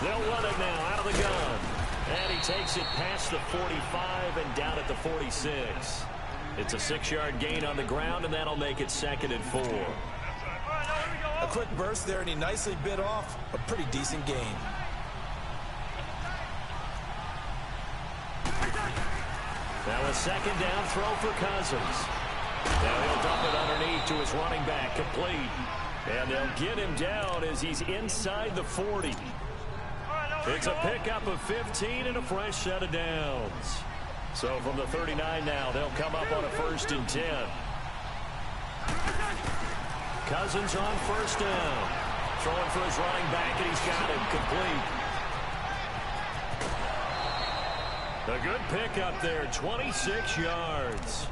They'll run it now out of the gun. And he takes it past the 45 and down at the 46. It's a 6-yard gain on the ground, and that'll make it 2nd and 4. A quick burst there, and he nicely bit off a pretty decent gain. Now a 2nd down throw for Cousins. Now he'll dump it underneath to his running back, complete. And they'll get him down as he's inside the 40. It's a pickup of 15 and a fresh set of downs. So from the 39 now, they'll come up on a 1st and 10. Cousins on 1st down. Throwing for his running back, and he's got him complete. A good pickup there, 26 yards.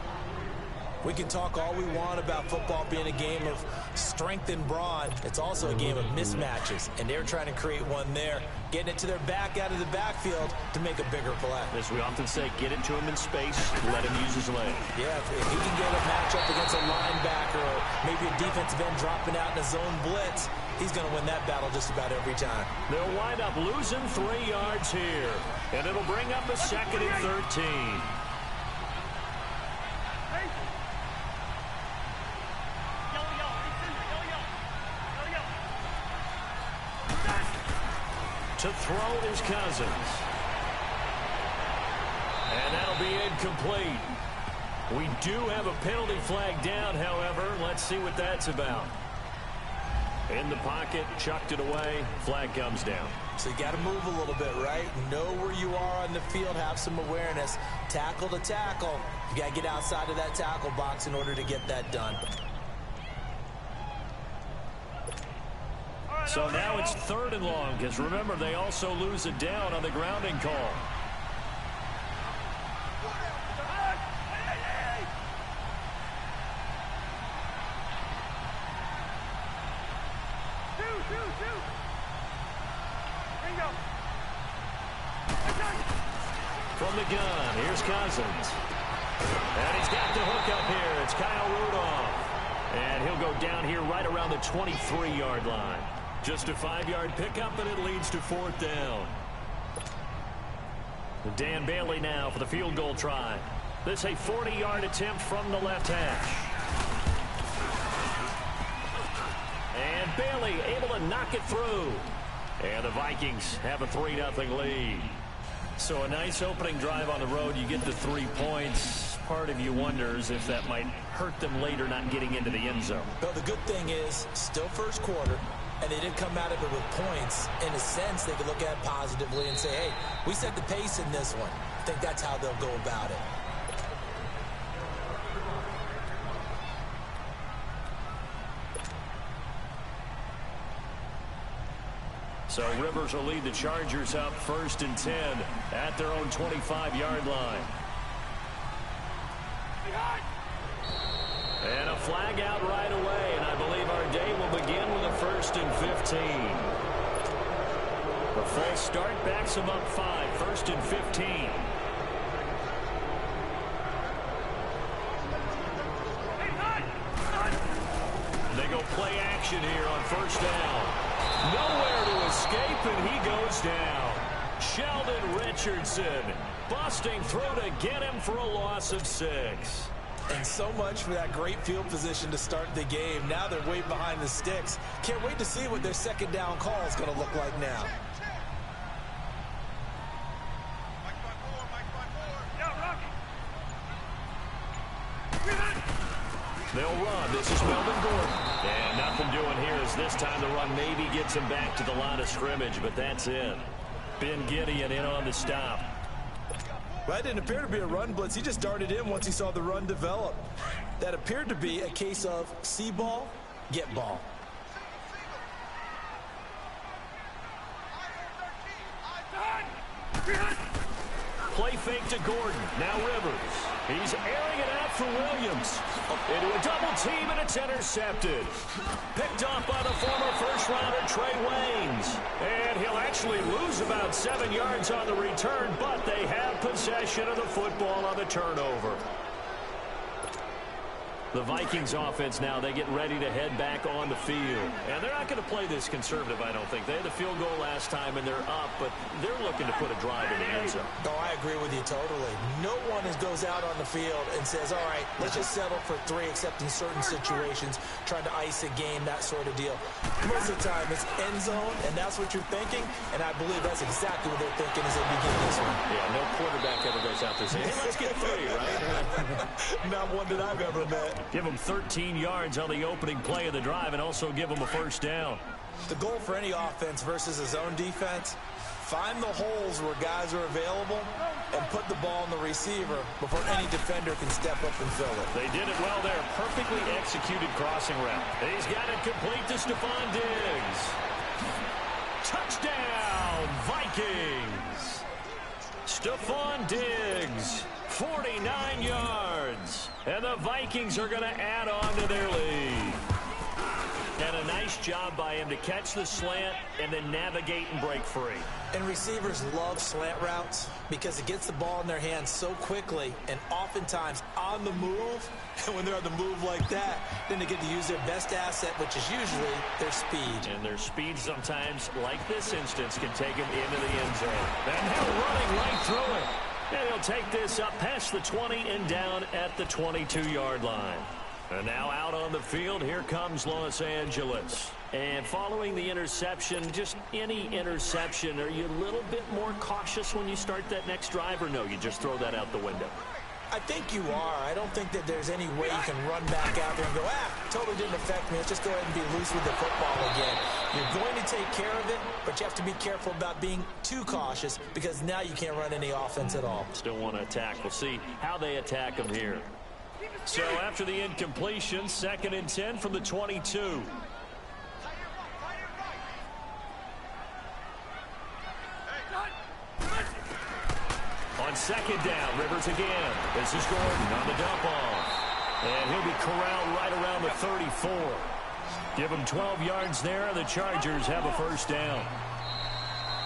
We can talk all we want about football being a game of strength and brawn. It's also a game of mismatches, and they're trying to create one there, getting it to their back out of the backfield to make a bigger play. As we often say, get it to him in space, let him use his leg. Yeah, if he can get a matchup against a linebacker or maybe a defensive end dropping out in a zone blitz, he's going to win that battle just about every time. They'll wind up losing 3 yards here, and it'll bring up a 2nd and 13. To throw is Cousins. And that'll be incomplete. We do have a penalty flag down, however. Let's see what that's about. In the pocket, chucked it away. Flag comes down. So you got to move a little bit, right? Know where you are on the field, have some awareness. Tackle to tackle. You got to get outside of that tackle box in order to get that done. So now it's 3rd and long, because remember, they also lose it down on the grounding call. From the gun, here's Cousins. And he's got the hook up here. It's Kyle Rudolph. And he'll go down here right around the 23-yard line. Just a 5-yard pickup, and it leads to 4th down. Dan Bailey now for the field goal try. This a 40-yard attempt from the left hash. And Bailey able to knock it through. And the Vikings have a 3-0 lead. So a nice opening drive on the road. You get the 3 points. Part of you wonders if that might hurt them later not getting into the end zone. But the good thing is, still first quarter, and they did come out of it with points. In a sense, they could look at it positively and say, hey, we set the pace in this one. I think that's how they'll go about it. So Rivers will lead the Chargers up 1st and 10 at their own 25-yard line. And a flag out right away, and I believe our day will begin with a 1st and 15. The false start backs them up 5, 1st and 15. They go play action here on 1st down. Nowhere to escape, and he goes down. Sheldon Richardson busting through to get him for a loss of 6. And so much for that great field position to start the game. Now they're way behind the sticks. Can't wait to see what their 2nd down call is going to look like now. They'll run. This is Melvin Gordon. And nothing doing here as this time the run maybe gets him back to the line of scrimmage, but that's it. Ben Gideon in on the stop. That didn't appear to be a run blitz. He just darted in once he saw the run develop. That appeared to be a case of see ball, get ball. Play fake to Gordon. Now Rivers. He's airing it out for Williams. Into a double team, and it's intercepted. Picked off by the former first-rounder Trey Waynes. And he'll actually lose about 7 yards on the return, but they have possession of the football on the turnover. The Vikings offense now, they get ready to head back on the field. And they're not going to play this conservative, I don't think. They had the field goal last time, and they're up, but they're looking to put a drive in the end zone. Oh, I agree with you totally. No one goes out on the field and says, all right, let's just settle for 3, except in certain situations, trying to ice a game, that sort of deal. Most of the time, it's end zone, and that's what you're thinking, and I believe that's exactly what they're thinking as they begin this one. Yeah, no quarterback ever goes out there saying, hey, let's get 3, right? Not one that I've ever met. Give them 13 yards on the opening play of the drive and also give them a first down. The goal for any offense versus a zone defense, find the holes where guys are available and put the ball in the receiver before any defender can step up and fill it. They did it well there. Perfectly executed crossing route. He's got it complete to Stephon Diggs. Touchdown, Vikings. Stephon Diggs. 49 yards. And the Vikings are going to add on to their lead. And a nice job by him to catch the slant and then navigate and break free. And receivers love slant routes because it gets the ball in their hands so quickly and oftentimes on the move. And when they're on the move like that, then they get to use their best asset, which is usually their speed. And their speed sometimes, like this instance, can take them into the end zone. And they're running right through it. And he'll take this up past the 20 and down at the 22-yard line. And now out on the field, here comes Los Angeles. And following the interception, just any interception, are you a little bit more cautious when you start that next drive, or no, you just throw that out the window? I think you are. I don't think that there's any way you can run back out there and go, totally didn't affect me. Let's just go ahead and be loose with the football again. You're going to take care of it, but you have to be careful about being too cautious because now you can't run any offense at all. Still want to attack. We'll see how they attack them here. So after the incompletion, 2nd and 10 from the 22. On 2nd down, Rivers again. This is Gordon on the dump off. And he'll be corralled right around the 34. Give him 12 yards there, and the Chargers have a first down.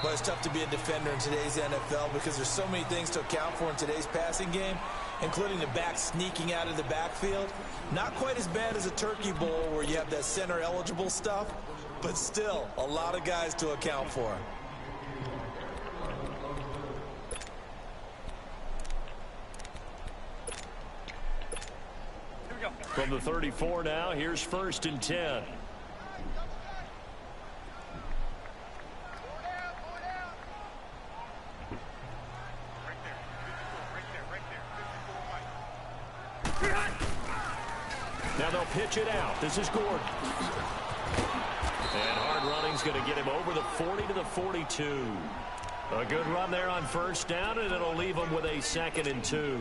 But it's tough to be a defender in today's NFL because there's so many things to account for in today's passing game, including the back sneaking out of the backfield. Not quite as bad as a Turkey Bowl where you have that center-eligible stuff, but still a lot of guys to account for. From the 34 now, here's 1st and 10. Now they'll pitch it out. This is Gordon. And hard running's going to get him over the 40 to the 42. A good run there on 1st down, and it'll leave him with a 2nd and 2.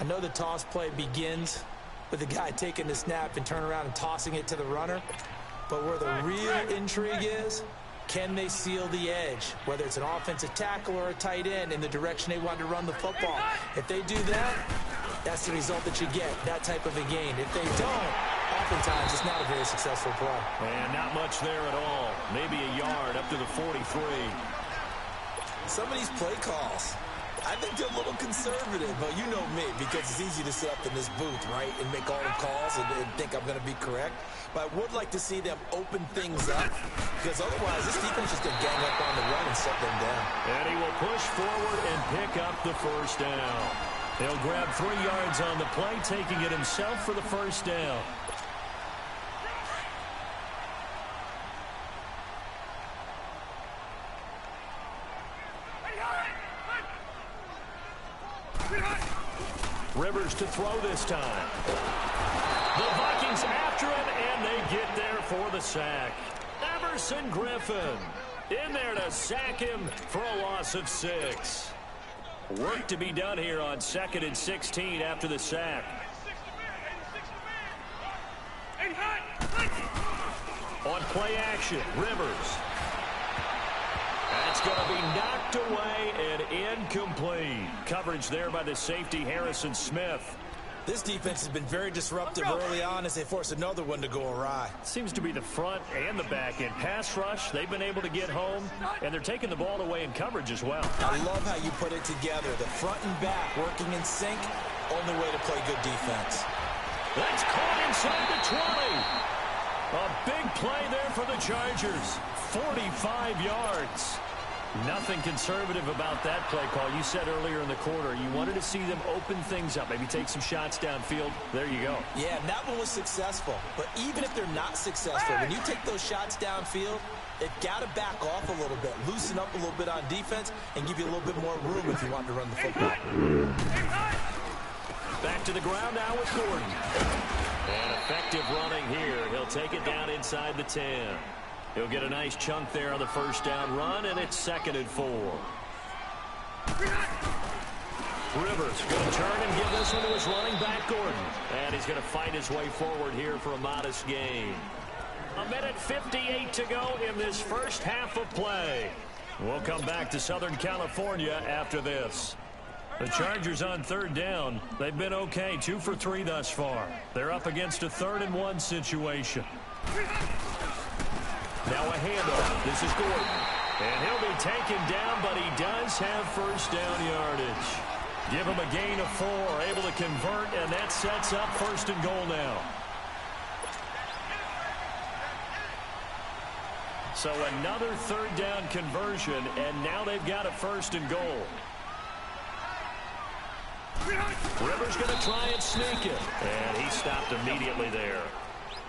I know the toss play begins with the guy taking the snap and turning around and tossing it to the runner. But where the real intrigue is, can they seal the edge? Whether it's an offensive tackle or a tight end in the direction they want to run the football. If they do that, that's the result that you get, that type of a gain. If they don't, oftentimes it's not a very successful play. And not much there at all. Maybe a yard up to the 43. Some of these play calls, I think they're a little conservative, but you know me, because it's easy to sit up in this booth, right, and make all the calls and think I'm going to be correct. But I would like to see them open things up, because otherwise this defense is going to gang up on the run and shut them down. And he will push forward and pick up the first down. He'll grab 3 yards on the play, taking it himself for the first down. Rivers to throw this time. The Vikings after him, and they get there for the sack. Everson Griffin in there to sack him for a loss of 6. Work to be done here on 2nd and 16 after the sack. On play action, Rivers. That's going to be knocked away and incomplete. Coverage there by the safety, Harrison Smith. This defense has been very disruptive early on as they force another one to go awry. Seems to be the front and the back end. Pass rush, they've been able to get home, and they're taking the ball away in coverage as well. I love how you put it together. The front and back working in sync, only way to play good defense. That's caught inside the 20. A big play there for the Chargers. 45 yards. Nothing conservative about that play call. You said earlier in the quarter you wanted to see them open things up, maybe take some shots downfield. There you go. Yeah, and that one was successful. But even if they're not successful, when you take those shots downfield, they've got to back off a little bit, loosen up a little bit on defense, and give you a little bit more room if you want to run the football. Back to the ground now with Gordon. And effective running here. He'll take it down inside the 10. He'll get a nice chunk there on the first down run, and it's 2nd and 4. Rivers going to turn and give this one to his running back, Gordon. And he's going to fight his way forward here for a modest gain. 1:58 to go in this first half of play. We'll come back to Southern California after this. The Chargers on 3rd down. They've been okay, 2 for 3 thus far. They're up against a 3rd and 1 situation. Now a handoff. This is Gordon. And he'll be taken down, but he does have first down yardage. Give him a gain of 4, able to convert, and that sets up 1st and goal now. So another 3rd down conversion, and now they've got a 1st and goal. Rivers going to try and sneak it. And he stopped immediately there.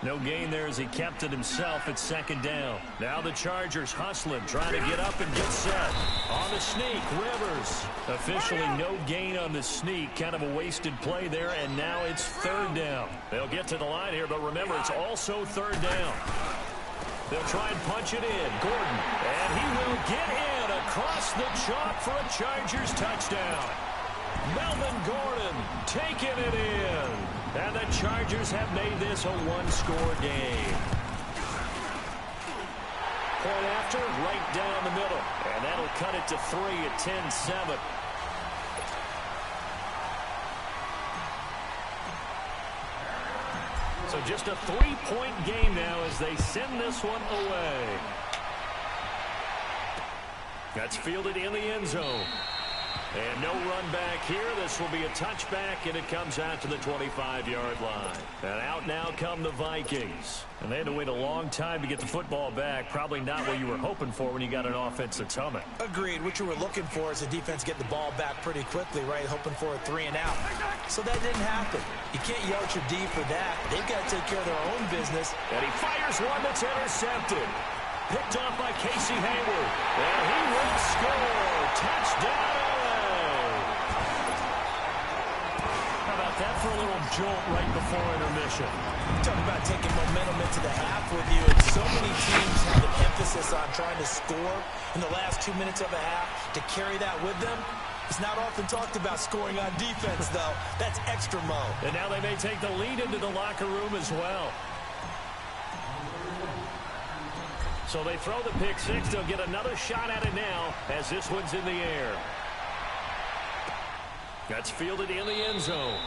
No gain there as he kept it himself at 2nd down. Now the Chargers hustling, trying to get up and get set. On the sneak, Rivers. Officially no gain on the sneak. Kind of a wasted play there, and now it's 3rd down. They'll get to the line here, but remember, it's also 3rd down. They'll try and punch it in. Gordon, and he will get in across the chalk for a Chargers touchdown. Melvin Gordon taking it in. And the Chargers have made this a 1-score game. Point after, right down the middle. And that'll cut it to 3 at 10-7. So just a 3-point game now as they send this one away. That's fielded in the end zone. And no run back here. This will be a touchback, and it comes out to the 25-yard line. And out now come the Vikings. And they had to wait a long time to get the football back. Probably not what you were hoping for when you got an offense that's humming. Agreed. What you were looking for is the defense get the ball back pretty quickly, right? Hoping for a 3 and out. So that didn't happen. You can't yell at your D for that. They've got to take care of their own business. And he fires one that's intercepted. Picked off by Casey Hayward. And he will score. Touchdown. That for a little jolt right before intermission. Talk about taking momentum into the half with you. And so many teams have an emphasis on trying to score in the last 2 minutes of a half. To carry that with them, it's not often talked about scoring on defense, though. That's extra mo. And now they may take the lead into the locker room as well. So they throw the pick 6. They'll get another shot at it now as this one's in the air. That's fielded in the end zone.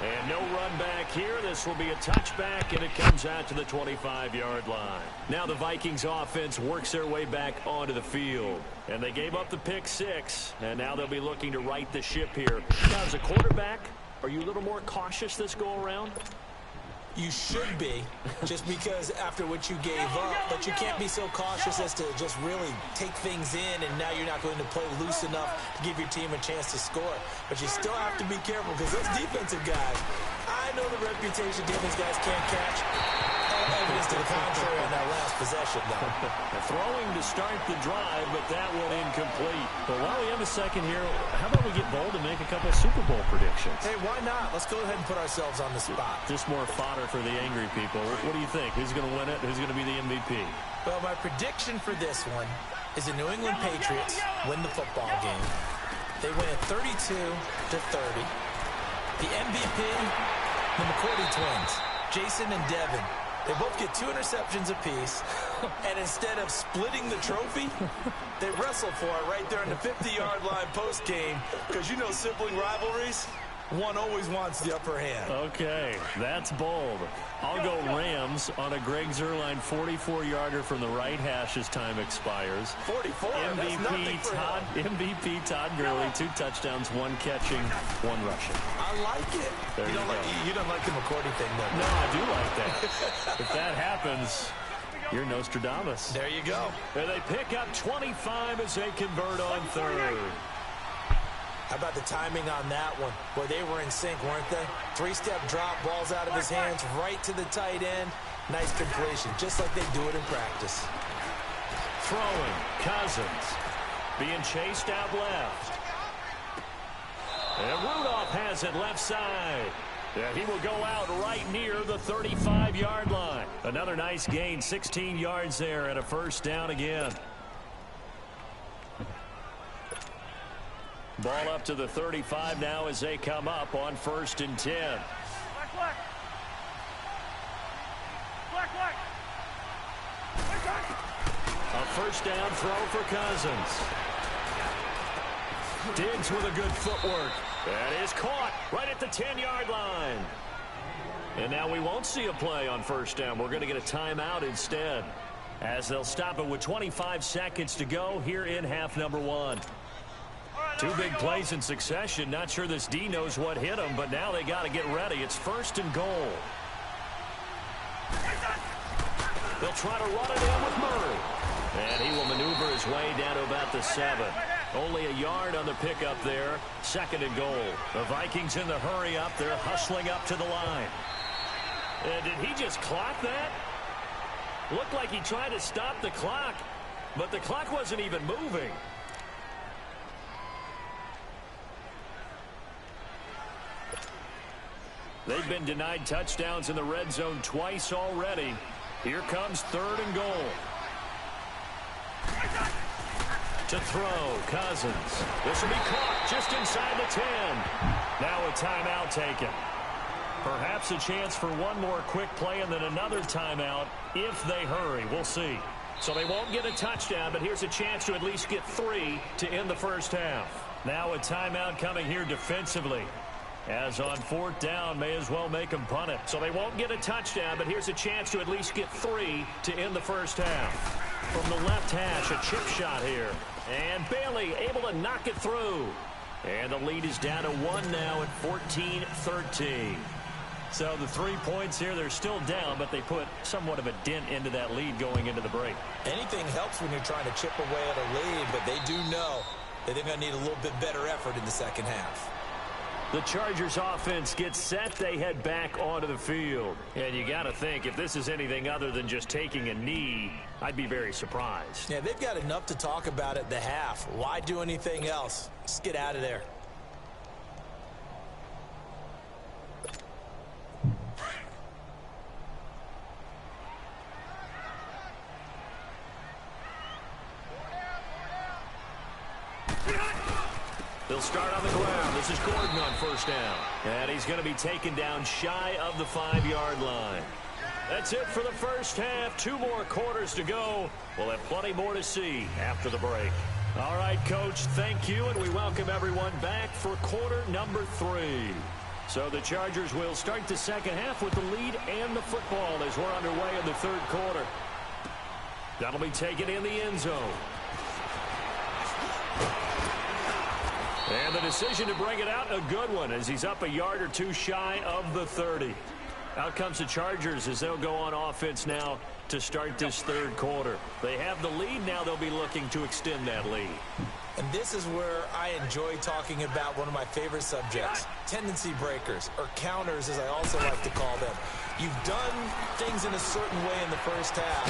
And no run back here. This will be a touchback, and it comes out to the 25-yard line. Now the Vikings offense works their way back onto the field. And they gave up the pick 6, and now they'll be looking to right the ship here. Now, as a quarterback, are you a little more cautious this go-around? You should be, just because after what you gave up, but you can't be so cautious as to just really take things in, and now you're not going to play loose enough to give your team a chance to score. But you still have to be careful, because those defensive guys, I know the reputation defense guys can't catch. Evidence to the contrary on that last possession, though. Throwing to start the drive, but that one incomplete. But while we have a second here, how about we get bold and make a couple of Super Bowl predictions? Hey, why not? Let's go ahead and put ourselves on the spot. Just more fodder for the angry people. What do you think? Who's going to win it? Who's going to be the MVP? Well, my prediction for this one is the New England Patriots win the football game. They win it 32-30. The MVP, the McCourty twins, Jason and Devin. They both get 2 interceptions apiece, and instead of splitting the trophy, they wrestle for it right there in the 50-yard line post-game, because you know sibling rivalries, one always wants the upper hand. Okay, that's bold. I'll go Rams. touchdowns on a Greg Zuerlein 44-yarder from the right hash as time expires. 44? MVP Todd Gurley, 2 touchdowns, 1 catching, 1 rushing. I like it. You don't like the McCourty thing, though. No, I do like that. If that happens, you're Nostradamus. There you go. And they pick up 25 as they convert on third. How about the timing on that one? Boy, they were in sync, weren't they? 3-step drop, balls out of his hands, right to the tight end. Nice completion, just like they do it in practice. Throwing, Cousins. Being chased out left. And Rudolph has it left side. And he will go out right near the 35-yard line. Another nice gain, 16 yards there, and a first down again. Ball up to the 35 now as they come up on 1st and 10. A first down throw for Cousins. Diggs with a good footwork. That is caught right at the 10-yard line. And now we won't see a play on first down. We're going to get a timeout instead, as they'll stop it with 25 seconds to go here in half number 1. 2 big plays in succession. Not sure this D knows what hit him, but now they got to get ready. It's 1st and goal. They'll try to run it in with Murray. And he will maneuver his way down to about the 7. Only a yard on the pickup there. 2nd and goal. The Vikings in the hurry up. They're hustling up to the line. Did he just clock that? Looked like he tried to stop the clock, but the clock wasn't even moving. They've been denied touchdowns in the red zone twice already. Here comes 3rd and goal. To throw, Cousins. This will be caught just inside the 10. Now a timeout taken. Perhaps a chance for one more quick play and then another timeout if they hurry. We'll see. So they won't get a touchdown, but here's a chance to at least get 3 to end the first half. Now a timeout coming here defensively. As on 4th down, may as well make them punt it. So they won't get a touchdown, but here's a chance to at least get 3 to end the first half. From the left hash, a chip shot here. And Bailey able to knock it through. And the lead is down to 1 now at 14-13. So the 3 points here, they're still down, but they put somewhat of a dent into that lead going into the break. Anything helps when you're trying to chip away at a lead, but they do know that they're going to need a little bit better effort in the second half. The Chargers offense gets set. They head back onto the field. And you got to think, if this is anything other than just taking a knee, I'd be very surprised. Yeah, they've got enough to talk about at the half. Why do anything else? Just get out of there. They'll start on the ground. This is Gordon on first down. And he's going to be taken down shy of the 5-yard line. That's it for the first half. 2 more quarters to go. We'll have plenty more to see after the break. All right, Coach, thank you, and we welcome everyone back for quarter number 3. So the Chargers will start the second half with the lead and the football as we're underway in the 3rd quarter. That'll be taken in the end zone. And the decision to bring it out, a good one, as he's up a yard or 2 shy of the 30. Out comes the Chargers as they'll go on offense now to start this 3rd quarter. They have the lead. Now they'll be looking to extend that lead. And this is where I enjoy talking about one of my favorite subjects, tendency breakers, or counters as I also like to call them. You've done things in a certain way in the first half,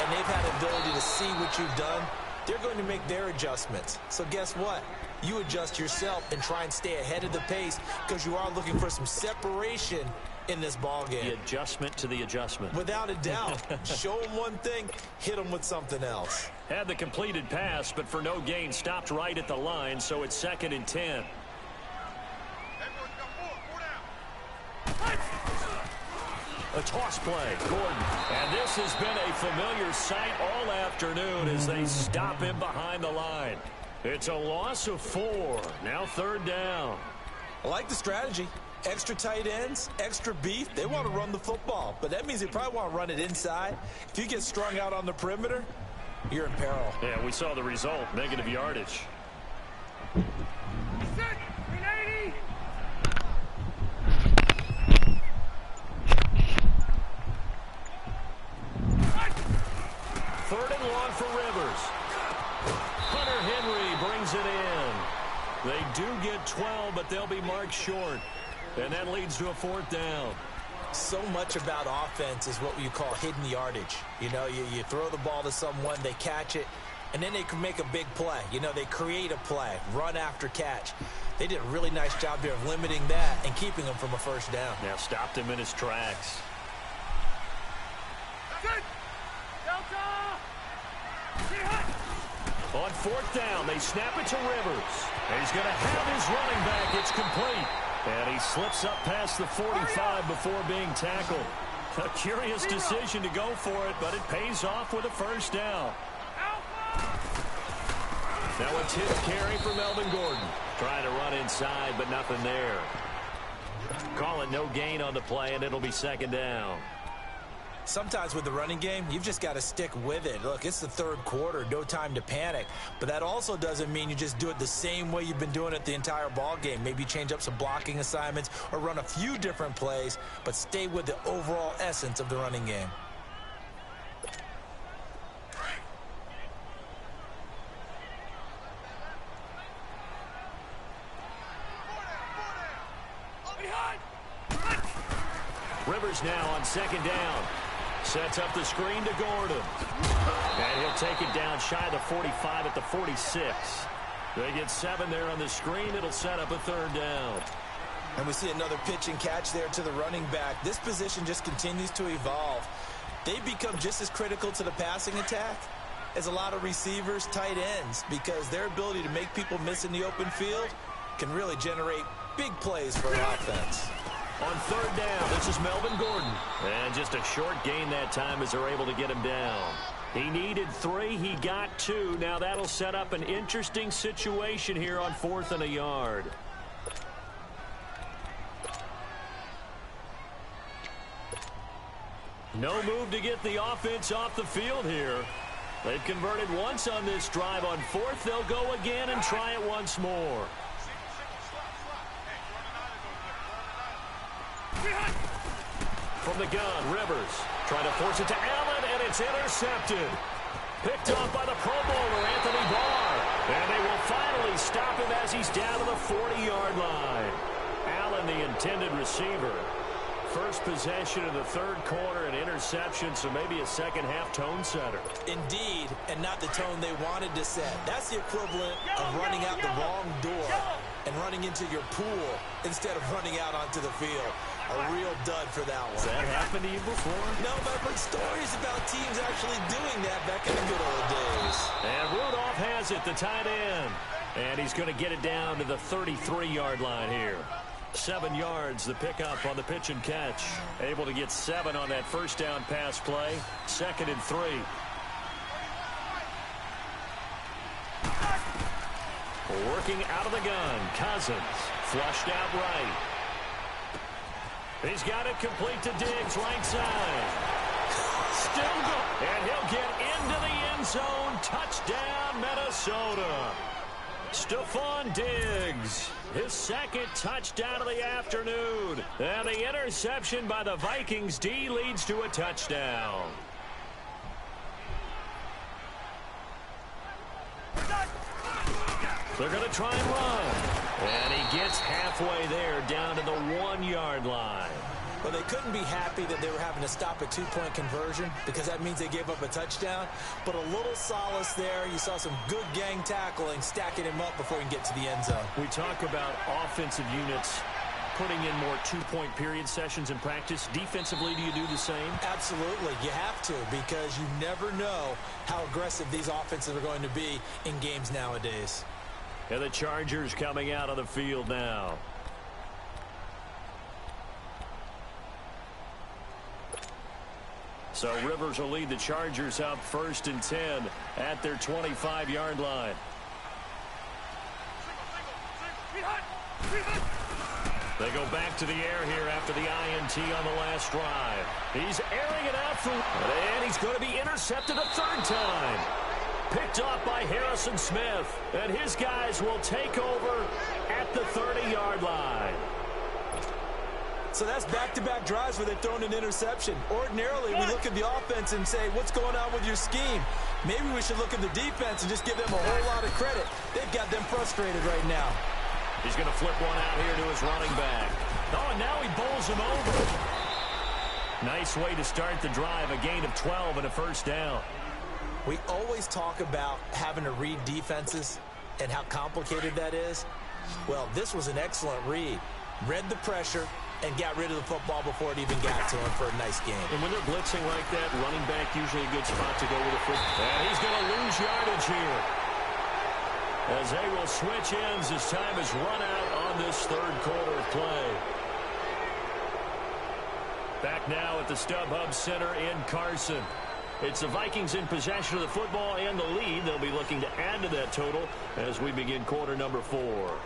and they've had the ability to see what you've done. They're going to make their adjustments. So guess what? You adjust yourself and try and stay ahead of the pace because you are looking for some separation in this ball game. The adjustment to the adjustment. Without a doubt. Show them one thing, hit them with something else. Had the completed pass, but for no gain, stopped right at the line, so it's 2nd and 10. A toss play, Gordon. And this has been a familiar sight all afternoon as they stop him behind the line. It's a loss of 4. Now 3rd down. I like the strategy. extra tight ends, extra beef, they want to run the football. But that means they probably want to run it inside. If you get strung out on the perimeter, you're in peril. Yeah, we saw the result, negative yardage. Third and long for Rivers. Hunter Henry brings it in. They do get 12, but they'll be marked short. And that leads to a fourth down. So much about offense is what you call hidden yardage. You know, you throw the ball to someone, they catch it, and then they can make a big play. You know, they create a play, run after catch. They did a really nice job here of limiting that and keeping him from a first down. Now stopped him in his tracks. On fourth down, they snap it to Rivers. And he's going to have his running back. It's complete. And he slips up past the 45 before being tackled. A curious decision to go for it, but it pays off with a first down. Now a tip carry for Melvin Gordon. Trying to run inside, but nothing there. Call it no gain on the play, and it'll be second down. Sometimes with the running game, you've just got to stick with it. Look, it's the third quarter, no time to panic. But that also doesn't mean you just do it the same way you've been doing it the entire ball game. Maybe change up some blocking assignments or run a few different plays, but stay with the overall essence of the running game. Rivers now on second down. Sets up the screen to Gordon. And he'll take it down shy of the 45 at the 46. They get 7 there on the screen. It'll set up a third down. And we see another pitch and catch there to the running back. This position just continues to evolve. They become just as critical to the passing attack as a lot of receivers, tight ends, because their ability to make people miss in the open field can really generate big plays for an offense. On third down, this is Melvin Gordon. And just a short gain that time as they're able to get him down. He needed 3. He got 2. Now that'll set up an interesting situation here on 4th and a yard. No move to get the offense off the field here. They've converted once on this drive. On 4th, they'll go again and try it once more. From the gun, Rivers trying to force it to Allen, and it's intercepted. Picked off by the Pro Bowler, Anthony Barr. And they will finally stop him as he's down to the 40-yard line. Allen, the intended receiver. First possession of the third quarter, an interception, so maybe a second-half tone setter. Indeed, and not the tone they wanted to set. That's the equivalent of running out the wrong door and running into your pool instead of running out onto the field. A real dud for that one. Has that happened to you before? No, but I've heard stories about teams actually doing that back in the good old days. And Rudolph has it, the tight end. And he's going to get it down to the 33-yard line here. 7 yards, the pickup on the pitch and catch. Able to get 7 on that first down pass play. 2nd and 3. Working out of the gun, Cousins. Flushed out right. He's got it complete to Diggs, right side. Still go. And he'll get into the end zone. Touchdown, Minnesota. Stephon Diggs, his 2nd touchdown of the afternoon. And the interception by the Vikings D leads to a touchdown. They're going to try and run. And he gets halfway there down to the 1-yard line. Well, they couldn't be happy that they were having to stop a 2-point conversion because that means they gave up a touchdown. But a little solace there. You saw some good gang tackling, stacking him up before he can get to the end zone. We talk about offensive units putting in more 2-point period sessions in practice. Defensively, do you do the same? Absolutely. You have to, because you never know how aggressive these offenses are going to be in games nowadays. And the Chargers coming out on the field now. So Rivers will lead the Chargers out 1st and 10 at their 25-yard line. They go back to the air here after the INT on the last drive. He's airing it out for, and he's going to be intercepted a third time. Picked off by Harrison Smith, and his guys will take over at the 30-yard line. So that's back-to-back drives where they've thrown an interception. Ordinarily, we look at the offense and say, what's going on with your scheme? Maybe we should look at the defense and just give them a whole lot of credit. They've got them frustrated right now. He's going to flip one out here to his running back. Oh, and now he bowls him over. Nice way to start the drive, a gain of 12 and a first down. We always talk about having to read defenses and how complicated that is. Well, this was an excellent read. Read the pressure and got rid of the football before it even got to him for a nice game. And when they're blitzing like that, running back usually a good spot to go with a football. And he's going to lose yardage here, as they will switch ends as time is run out on this third quarter of play. Back now at the StubHub Center in Carson. It's the Vikings in possession of the football and the lead. They'll be looking to add to that total as we begin quarter number 4.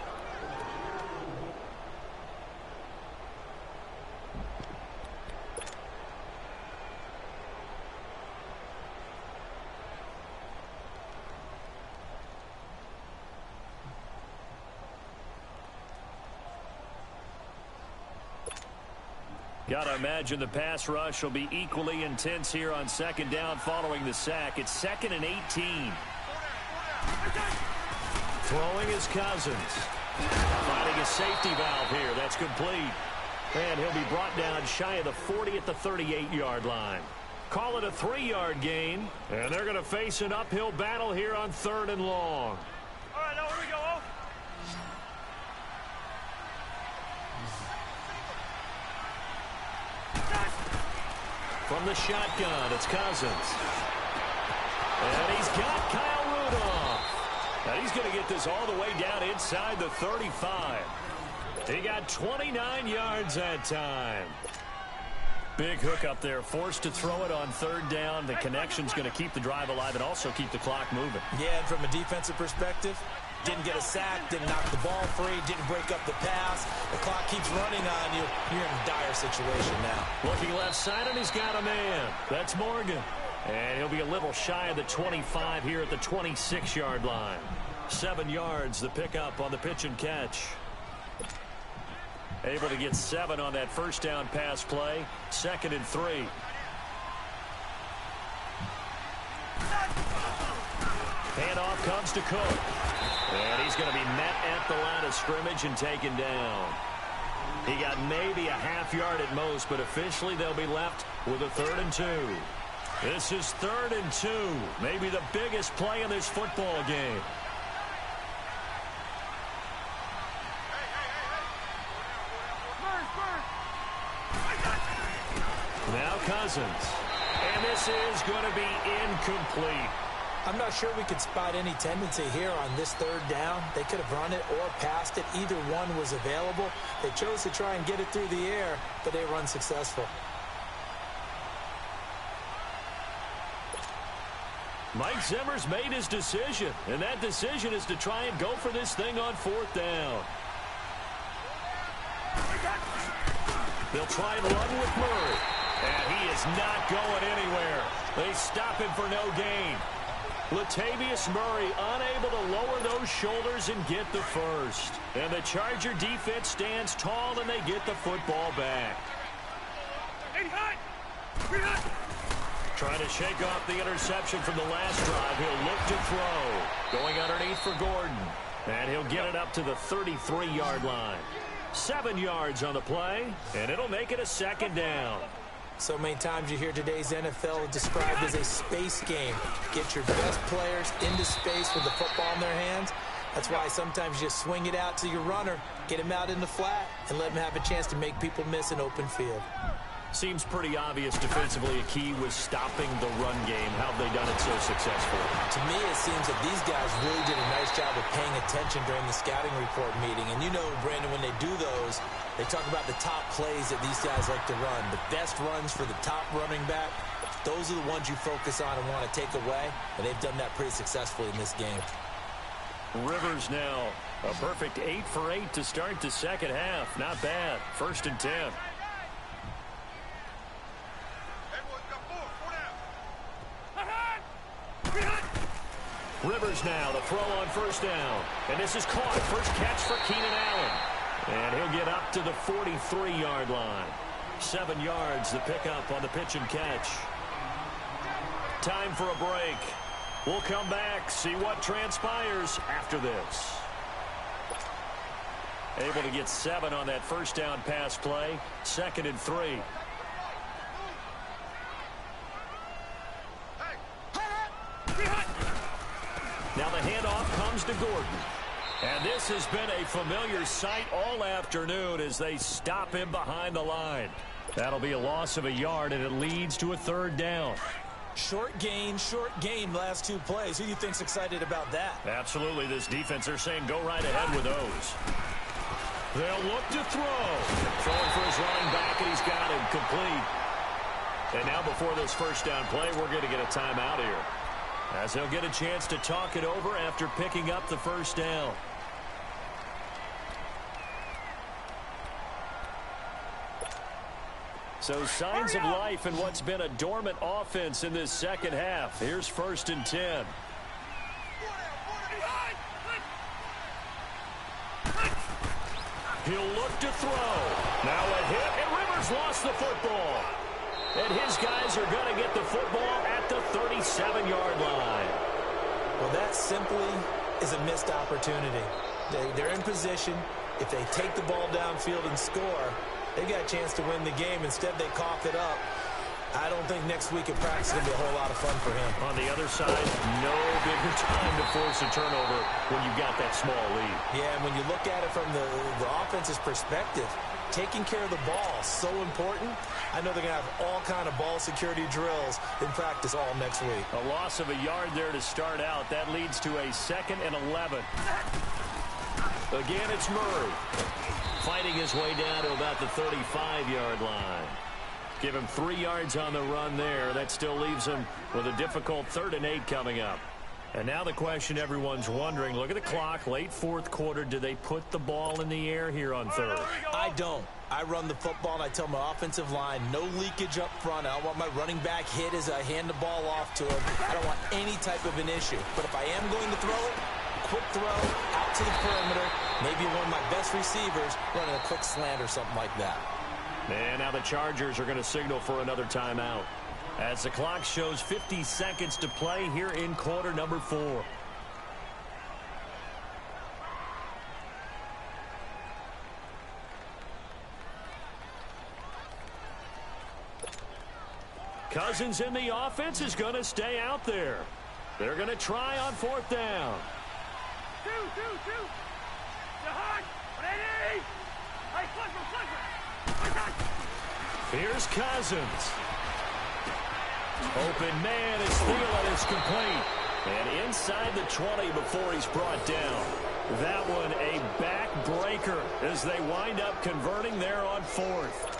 Got to imagine the pass rush will be equally intense here on second down following the sack. It's 2nd and 18. Throwing is Cousins. Finding a safety valve here. That's complete. And he'll be brought down shy of the 40 at the 38-yard line. Call it a 3-yard gain. And they're going to face an uphill battle here on 3rd and long. All right, now here we go. From the shotgun, it's Cousins. And he's got Kyle Rudolph. Now he's going to get this all the way down inside the 35. He got 29 yards that time. Big hook up there, forced to throw it on 3rd down. The connection's going to keep the drive alive and also keep the clock moving. Yeah, and from a defensive perspective, didn't get a sack, didn't knock the ball free, didn't break up the pass. The clock keeps running on you. You're in a dire situation now. Looking left side, and he's got a man. That's Morgan. And he'll be a little shy of the 25 here at the 26-yard line. 7 yards, the pickup on the pitch and catch. Able to get 7 on that first down pass play. 2nd and 3. Handoff comes to Cook. And he's going to be met at the line of scrimmage and taken down. He got maybe a half yard at most, but officially they'll be left with a 3rd and 2. This is 3rd and 2. Maybe the biggest play in this football game. Now Cousins. And this is going to be incomplete. I'm not sure we could spot any tendency here on this 3rd down. They could have run it or passed it. Either one was available. They chose to try and get it through the air, but they were unsuccessful. Mike Zimmer's made his decision, and that decision is to try and go for this thing on 4th down. They'll try and run with Murray, and he is not going anywhere. They stop him for no gain. Latavius Murray unable to lower those shoulders and get the first. And the Charger defense stands tall, and they get the football back. Trying to shake off the interception from the last drive. He'll look to throw. Going underneath for Gordon. And he'll get it up to the 33-yard line. 7 yards on the play, and it'll make it a 2nd down. So many times you hear today's NFL described as a space game. Get your best players into space with the football in their hands. That's why sometimes you swing it out to your runner, get him out in the flat, and let him have a chance to make people miss an open field. Seems pretty obvious defensively a key was stopping the run game. How have they done it so successfully? To me, it seems that these guys really did a nice job of paying attention during the scouting report meeting. And you know, Brandon, when they do those, they talk about the top plays that these guys like to run. The best runs for the top running back, those are the ones you focus on and want to take away. And they've done that pretty successfully in this game. Rivers now A perfect 8 for 8 to start the second half. Not bad. 1st and 10. Rivers now, the throw on 1st down. And this is caught. First catch for Keenan Allen. And he'll get up to the 43-yard line. 7 yards, the pickup on the pitch and catch. Time for a break. We'll come back, see what transpires after this. Able to get 7 on that 1st down pass play. 2nd and 3. Now the handoff comes to Gordon. And this has been a familiar sight all afternoon as they stop him behind the line. That'll be a loss of a yard, and it leads to a 3rd down. Short gain, last 2 plays. Who do you think's excited about that? Absolutely. This defense, they're saying go right ahead with those. They'll look to throw. Throwing for his running back, and he's got him complete. And now before this 1st down play, we're going to get a timeout here, as he'll get a chance to talk it over after picking up the 1st down. So signs of life in what's been a dormant offense in this second half. Here's 1st and 10. He'll look to throw. Now a hit, and Rivers lost the football. And his guys are going to get the football at the 37-yard line. Well, that simply is a missed opportunity. They're in position. If they take the ball downfield and score, they got a chance to win the game. Instead, they cough it up. I don't think next week at practice is going to be a whole lot of fun for him. On the other side, no bigger time to force a turnover when you've got that small lead. Yeah, and when you look at it from the offense's perspective, taking care of the ball is so important. I know they're going to have all kind of ball security drills in practice all next week. A loss of a yard there to start out. That leads to a 2nd and 11. Again, it's Murray, fighting his way down to about the 35-yard line. Give him 3 yards on the run there. That still leaves him with a difficult 3rd and 8 coming up. And now the question everyone's wondering, look at the clock, late 4th quarter. Do they put the ball in the air here on 3rd? I don't. I run the football, and I tell my offensive line, no leakage up front. I don't want my running back hit as I hand the ball off to him. I don't want any type of an issue. But if I am going to throw it, quick throw, out to the perimeter, maybe one of my best receivers running a quick slant or something like that. And now the Chargers are going to signal for another timeout, as the clock shows 50 seconds to play here in quarter number 4. Cousins in the offense is going to stay out there. They're going to try on 4th down. Here's Cousins. Open man is Thielen is complete. And inside the 20 before he's brought down. That one a backbreaker as they wind up converting there on 4th.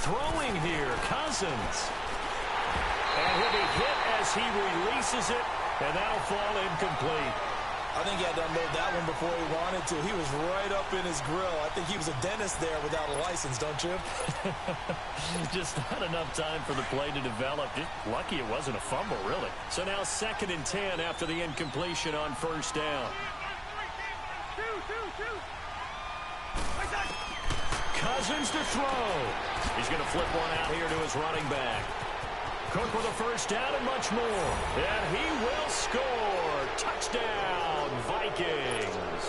Throwing here, Cousins. And he'll be hit as he releases it, and that'll fall incomplete. I think he had to unload that one before he wanted to. He was right up in his grill. I think he was a dentist there without a license, don't you? Just not enough time for the play to develop. Just lucky it wasn't a fumble, really. So now 2nd and 10 after the incompletion on 1st down. Cousins to throw. He's going to flip one out here to his running back. Cook with a 1st down and much more. And he will score. Touchdown, Vikings.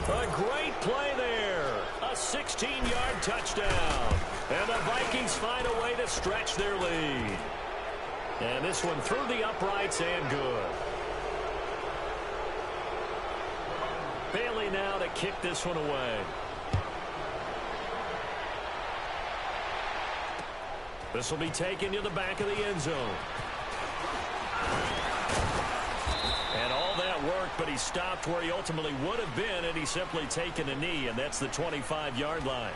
A great play there. A 16-yard touchdown. And the Vikings find a way to stretch their lead. And this one through the uprights and good. Bailey now to kick this one away. This will be taken to the back of the end zone. And all that work but he stopped where he ultimately would have been, and he's simply taken a knee, and that's the 25-yard line.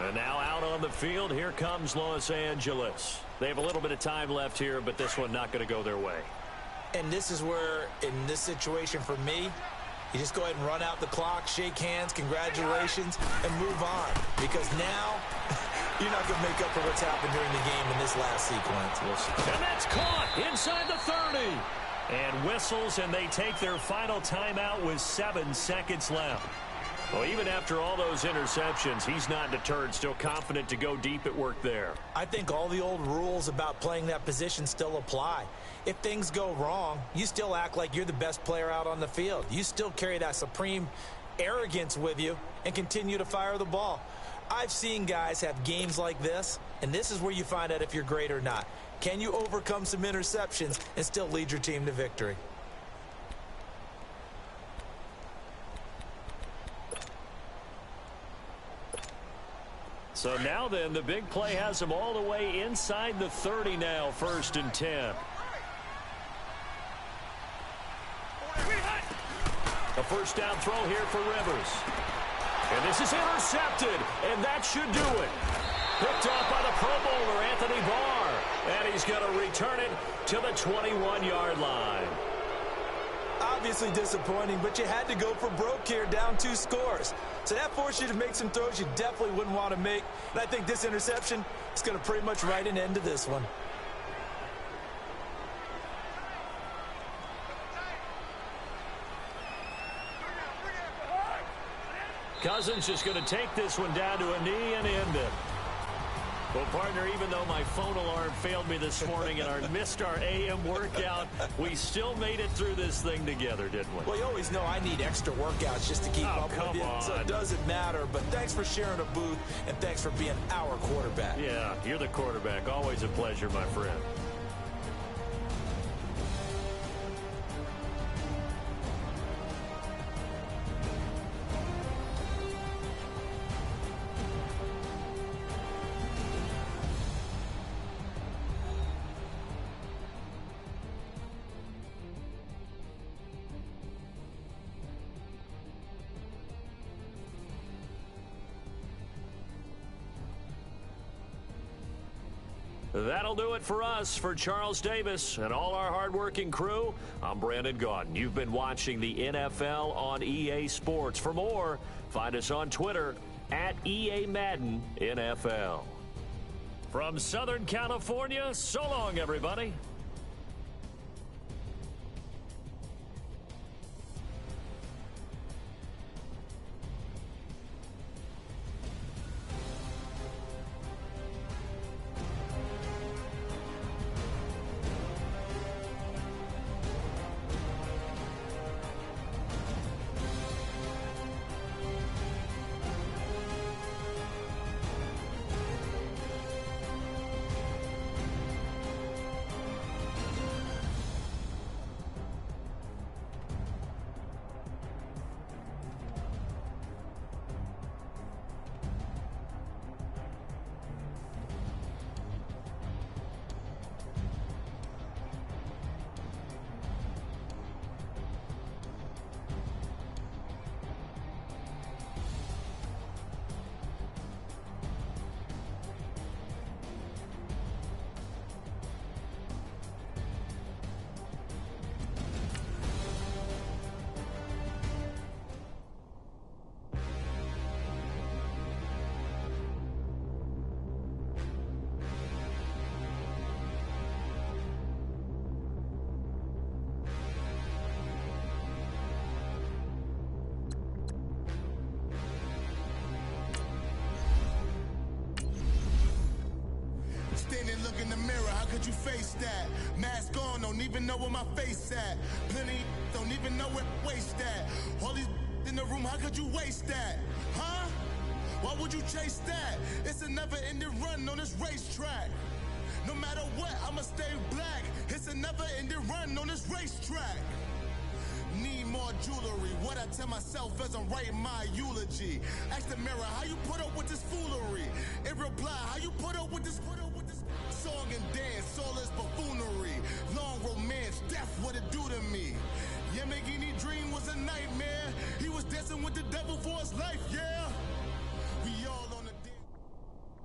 And now out on the field, here comes Los Angeles. They have a little bit of time left here, but this one not going to go their way. And this is where, in this situation for me, you just go ahead and run out the clock, shake hands, congratulations, and move on. Because now, you're not going to make up for what's happened during the game in this last sequence. And that's caught inside the 30. And whistles, and they take their final timeout with 7 seconds left. Well, even after all those interceptions, he's not deterred, still confident to go deep at work there. I think all the old rules about playing that position still apply. If things go wrong, you still act like you're the best player out on the field. You still carry that supreme arrogance with you and continue to fire the ball. I've seen guys have games like this, and this is where you find out if you're great or not. Can you overcome some interceptions and still lead your team to victory? So now then, the big play has him all the way inside the 30 now, 1st and 10. A first down throw here for Rivers. And this is intercepted, and that should do it. Picked off by the Pro Bowler, Anthony Barr. And he's going to return it to the 21-yard line. Obviously disappointing, but you had to go for broke here, down 2 scores. So that forced you to make some throws you definitely wouldn't want to make. And I think this interception is going to pretty much write an end to this one. Cousins just going to take this one down to a knee and end it. Well, partner, even though my phone alarm failed me this morning and I missed our AM workout, we still made it through this thing together, didn't we? Well, you always know I need extra workouts just to keep up with you, so it doesn't matter. But thanks for sharing a booth, and thanks for being our quarterback. Yeah, you're the quarterback. Always a pleasure, my friend. That'll do it for us. For Charles Davis and all our hardworking crew, I'm Brandon Gaudin. You've been watching the NFL on EA Sports. For more, find us on Twitter at EA Madden NFL. From Southern California, so long, everybody. Look in the mirror, how could you face that? Mask on, don't even know where my face at. Plenty don't even know where waste at. All these in the room, how could you waste that? Huh? Why would you chase that? It's a never-ending run on this racetrack. No matter what, I'ma stay black. It's a never-ending run on this racetrack. Need more jewelry. What I tell myself as I'm writing my eulogy. Ask the mirror, how you put up with this foolery? In reply, how you put up with this song and dance, all this buffoonery. Long romance, death, what it do to me? Yamagini dream was a nightmare. He was dancing with the devil for his life, yeah. We all on the dance.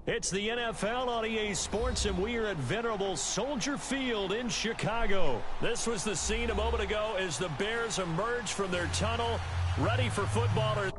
It's the NFL on EA Sports, and we are at venerable Soldier Field in Chicago. This was the scene a moment ago as the Bears emerged from their tunnel, ready for footballers.